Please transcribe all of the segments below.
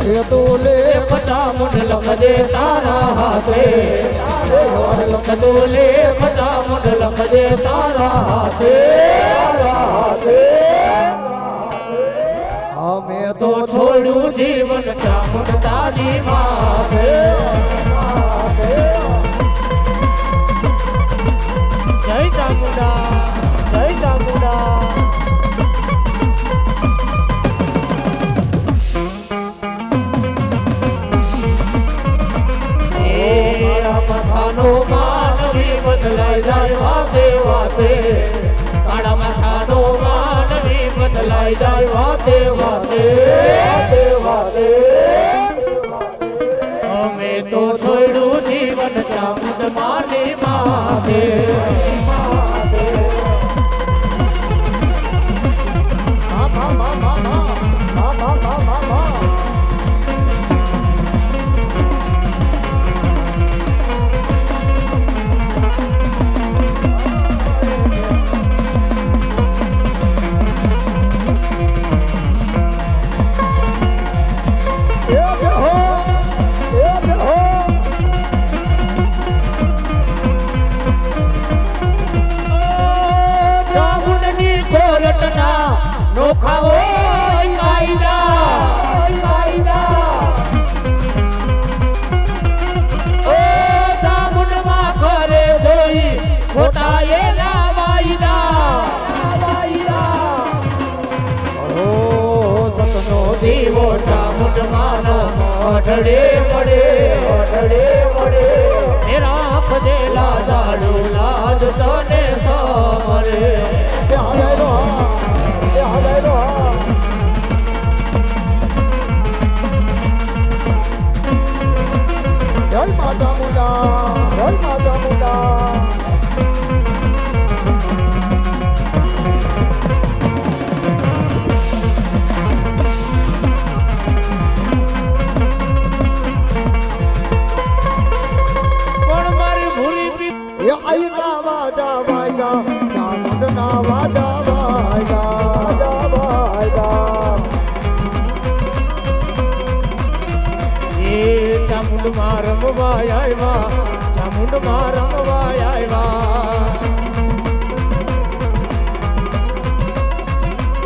એ તોલે ચામુંડ લખજે તારા હાથે તોલે ચામુંડ લખજે તારા હાથે અમે તો છોડ્યું જીવન ચામુંડ તારી માથે જય ચામુંડા જય ચામુંડા મથાનો માનવી બદલાઈ જાય વાતે વાતે કાળા મથાનો માનવી બદલાઈ જાય વાતે વાતે વાતે અમે તો છોડ્યું જીવન ચામુંડ માની માથે નોખાવો ઓ ચામુંડમાં ઘરે જોઈ ખોટા એના વાયદા ઓ સતનો દીવો ચામુંડમાં અઢળે પડે એ રાખજે લાજાડો લાજ તને સમરે જય માતા મુંડા કોણ મારી ભૂલી પી એ આઈ ના વાદા વાયગા ચામુંડ ના વાદા ચામુંડ માં રમવા આવ્યા ચામુંડ માં રમવા આવ્યા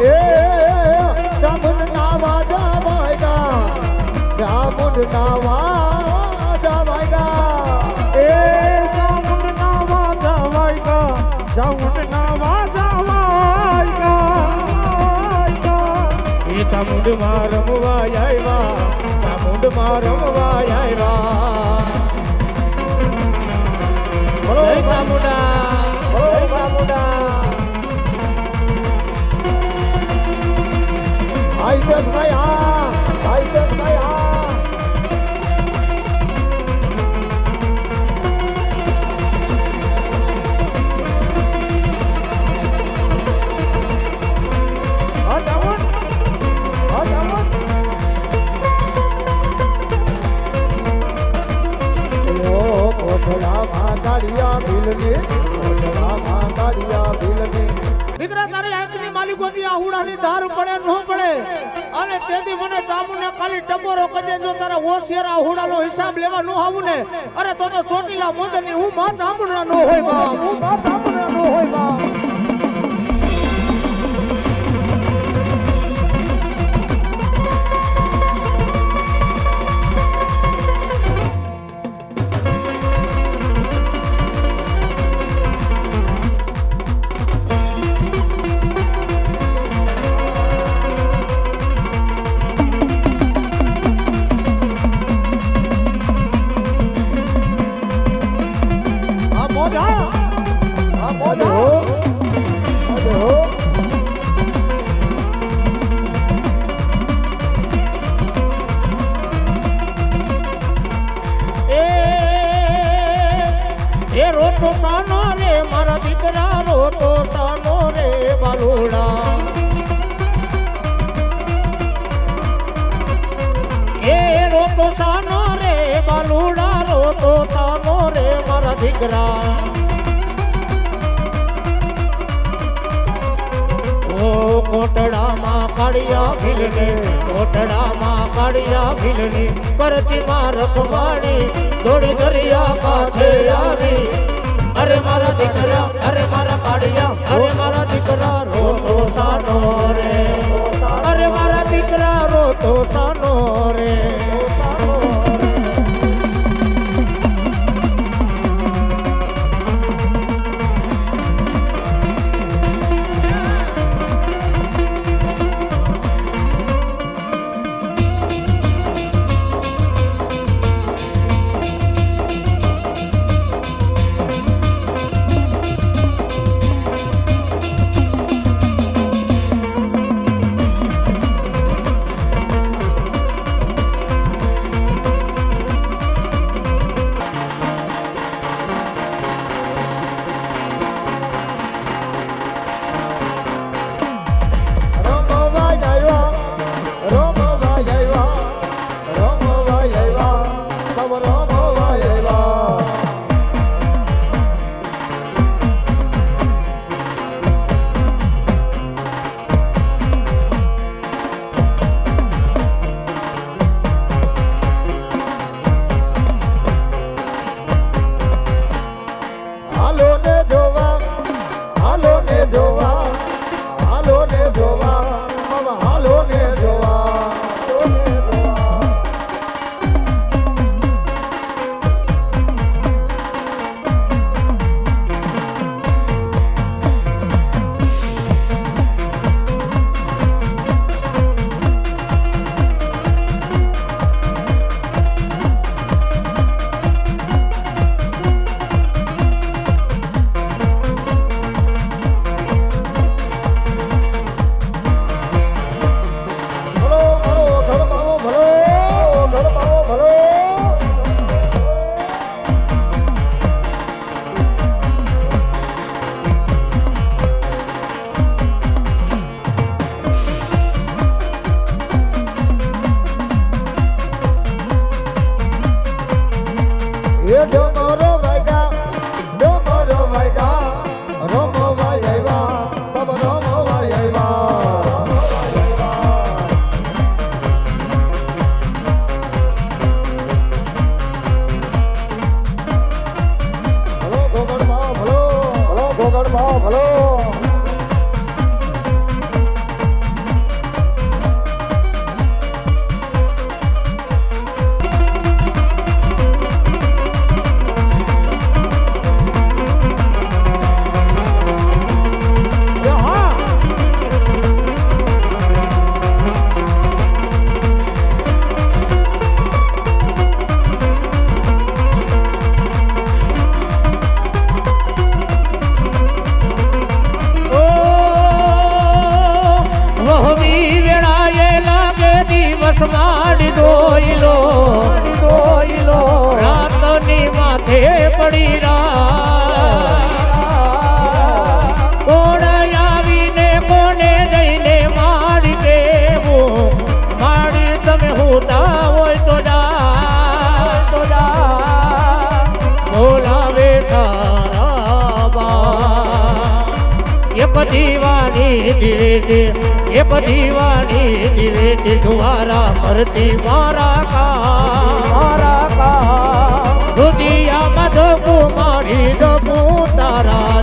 એ ચામુંડ ના વાદા વાયગા ચામુંડ ના વાદા વાયગા એ ચામુંડ ના વાદા વાયગા ચામુંડ ના વાદા વાયગા એ ચામુંડ માં રમવા આવ્યા ચામુંડ માં રમવા આવ્યા જય ચામુંડા જય ચામુંડા આઈ જસ ભાઈ હા દીકરા તારી આંખની માલિકોથી આહુડાની ધાર પડે ન પડે અને તેથી મને ચામુંડને ખાલી ટબોરો કજે જો તારા હોશિયાર આહુડાનો હિસાબ લેવા ન આવું ને અરે તો ચોટીલા મોદરની હું માં ચામુંડના નો હોય બાપ હું માં ચામુંડના નો હોય બાપ રોતો સાનો રે મારા દીકરા રોતો સાનો રે બાલુડા એ રોતો સાનો રે બાલુડા રોતો સાનો રે મારા દીકરા ઓ કોટડામાં કાળિયા ભીલને કોટડામાં કાળિયા ભીલની પરતીમાં રખવાડી દોડી દરિયા કાંઠે આવી અરે મારા દીકરા અરે મારા કાળિયા અરે મારા દીકરા રોતો સાનો રે અરે મારા દીકરા રોતો સાનો રે માડી દોઈલો રાતની માથે પડી કોણ આવીને કોને જઈને માડી કેવું માડી તમે હોતા હોય તો જા બોલાવે તારા બા એક દીવાની દિવેટી દ્વારા મરતી મારા કા રુદિયા મધો કુમારી ડબુ તારા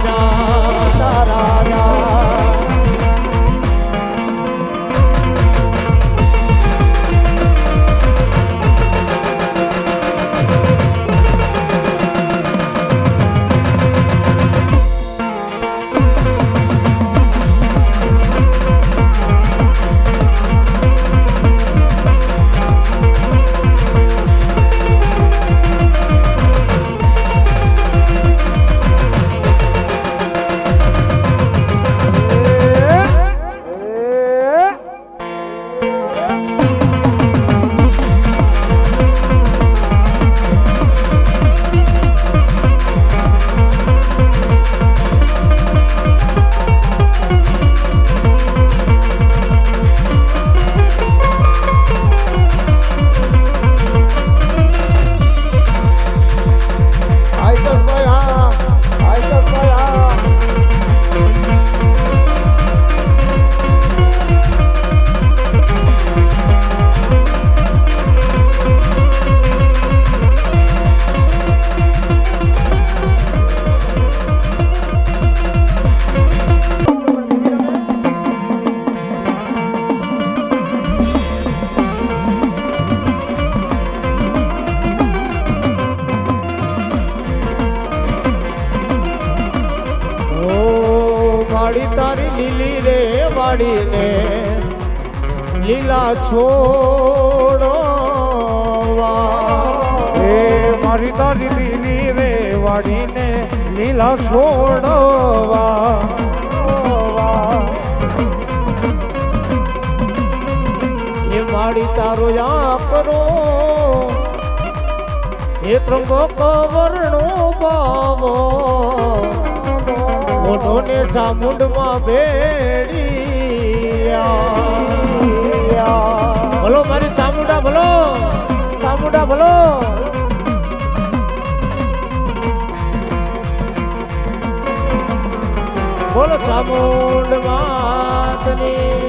વાડીને લીલા છોડવા એ મારી તારી લીલી રે વાડીને લીલા છોડવા એ માડી તારો કરો એ ત્રંબક વર્ણો બાવો ઓઢો ને ચામુંડમાં ભેડિયા ભલો મારી ચામુંડા ભલો ચામુંડા ભલો બોલો ચામુંડ માતની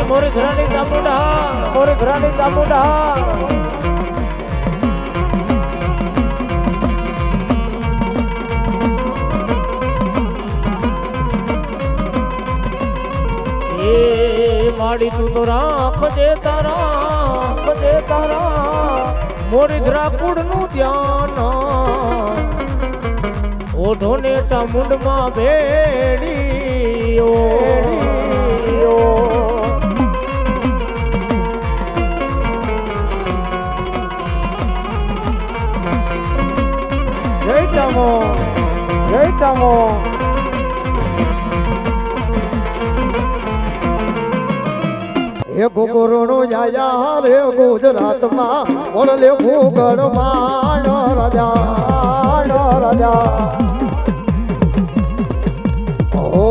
મોરી ઘરાની ચામુંડા મોરી ઘરાની ચામુંડા એ માડી તું તો રાખજે તારા મોરી ઘરા કુળ નું ધ્યાન ઓઢો ને ચામુંડમાં ભેડીઓ જય ચામો જય ચામો હે ગોગોરણો જાયા રે ગુજરાતમાં બોલે ભૂગળમાં રાજા ઓ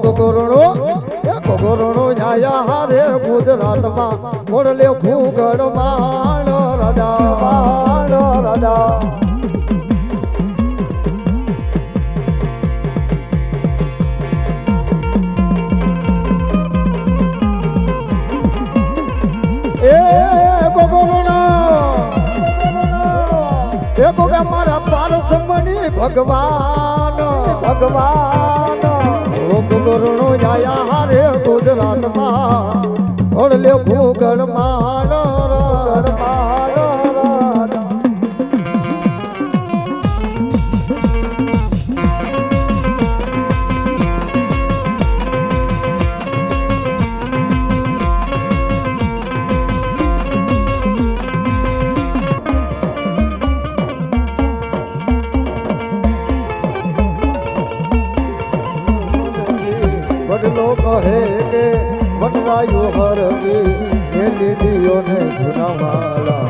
ગોગોરણો જાયા રે ગુજરાતમાં બોલે ભૂગળમાં રાજા મારા પારસમણી ભગવાન ગોગોરણો જાયા રે ગુજરાતમાં ભોળલે ભૂગળમાં